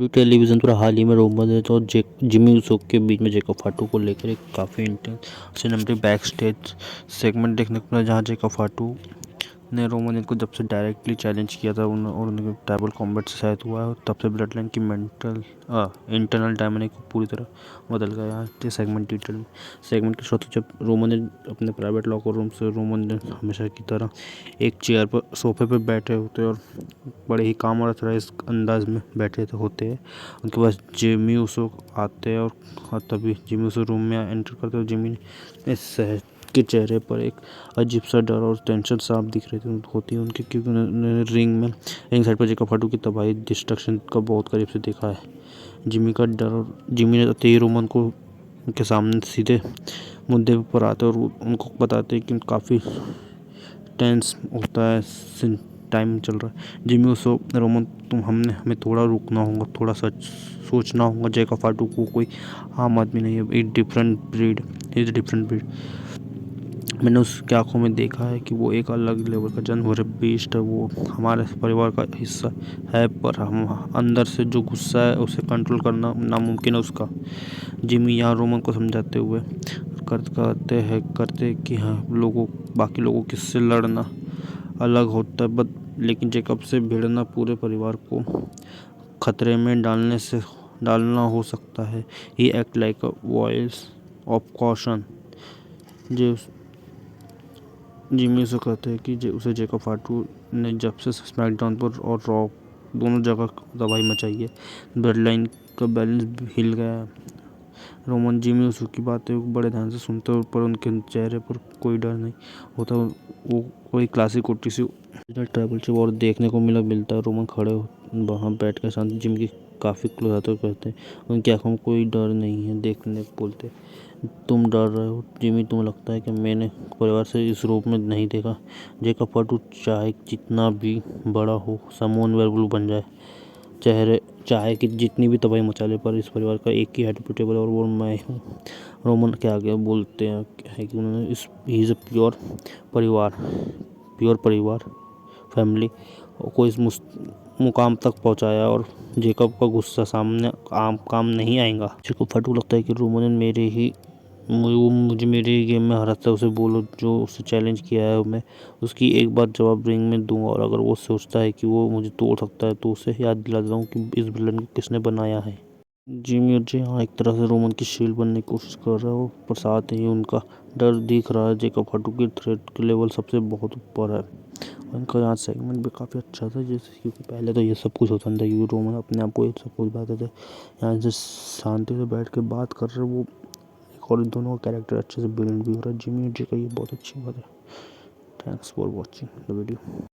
W television पर हाल ही में Roman Reigns और जिमी ऊसो के बीच में जेकब फाटू को लेकर एक काफ़ी intense cinematic back stage segment देखने को मिला, जहां जेकब फाटू ने रोमन रेंज को जब से डायरेक्टली चैलेंज किया था और उनके ट्राइबल कॉम्बैट से शायद हुआ है, तब से ब्लड लाइन की इंटरनल डायनामिक को पूरी तरह बदल गया है। सेगमेंट के श्रोता जब रोमन रेंज अपने प्राइवेट लॉकर रूम से रोमन रेंज हमेशा की तरह एक चेयर पर सोफे पर बैठे होते और बड़े ही काम और अथराइज अंदाज में बैठे होते हैं। उनके पास जिमी ऊसो आते हैं और तभी जिमी ऊसो रूम में एंटर करते हैं। जिमी के चेहरे पर एक अजीब सा डर और टेंशन साफ दिख रही होती है उनके, क्योंकि उन्होंने रिंग साइड पर जेकब फाटू की तबाही डिस्ट्रक्शन का बहुत करीब से देखा है। जिमी का डर और जिमी ने आते ही रोमन को उनके सामने सीधे मुद्दे पर आते और उनको बताते हैं कि काफ़ी टेंस होता है, टाइम चल रहा है। जिमी ऊसो रोमन हमें थोड़ा रुकना होगा, थोड़ा सच सोचना होगा। जेकब फाटू को कोई आम आदमी नहीं है, एक डिफरेंट ब्रीड। मैंने उसके आंखों में देखा है कि वो एक अलग लेवल का जानवर है, बीस्ट है। वो हमारे परिवार का हिस्सा है, पर हम अंदर से जो गुस्सा है उसे कंट्रोल करना नामुमकिन है उसका। जिमी यहाँ रोमन को समझाते हुए करते कि हाँ, बाकी लोगों किससे लड़ना अलग होता है, लेकिन जेकब से भिड़ना पूरे परिवार को खतरे में डालना हो सकता है। He act like a voice of caution. जिमी उसे कहते हैं कि उसे जेकब फाटू ने जब से स्मैकडाउन पर और रॉ दोनों जगह तबाही मचाई है, ब्लड लाइन का बैलेंस हिल गया है। रोमन जिमी उस की बातें बड़े ध्यान से सुनते हैं, पर उनके चेहरे पर कोई डर नहीं होता। वो कोई क्लासिक ओटी सी ट्राइबल से और देखने को मिलता है। रोमन खड़े वहाँ बैठ कर शांत जिमी की काफ़ी क्लोज आते कहते हैं, उनकी आंखों में कोई डर नहीं है। देखने बोलते, तुम डर रहे हो जिमी, तुम्हें लगता है कि मैंने परिवार से इस रूप में नहीं देखा। जेकब फाटू चाहे जितना भी बड़ा हो, समून वेयरवुल्फ बन जाए, चाहे कि जितनी भी तबाही मचा ले, पर इस परिवार का एक ही हेड टेबल और वो मैं हूँ। रोमन के आगे बोलते हैं कि उन्होंने ही इज़ अ प्योर परिवार फैमिली को इस मुकाम तक पहुंचाया, और जेकब का गुस्सा सामने काम नहीं आएगा। जेकब फाटू लगता है कि रोमन मुझे मेरे गेम में हराता है। उसे बोलो जो उससे चैलेंज किया है, मैं उसकी एक बार जवाब रिंग में दूंगा, और अगर वो सोचता है कि वो मुझे तोड़ सकता है तो उसे याद दिला देता हूँ कि इस विलन को किसने बनाया है। जिमी और जे हाँ, एक तरह से रोमन की शील्ड बनने की कोशिश कर रहा है, पर साथ ही उनका डर दिख रहा है। जेकब फाटू की थ्रेट के लेवल सबसे बहुत ऊपर है। उनका यहाँ सेगमेंट भी काफ़ी अच्छा था, जैसे क्योंकि पहले तो ये सब कुछ होता था, ये रोमन अपने आप को ये सब कुछ बताते थे। यहाँ से शांति से बैठ के बात कर रहे वो, और दोनों का कैरेक्टर अच्छे से बिल्ड भी हो रहा है। जिमी और जे का ये बहुत अच्छी बात है। Thanks for watching the video.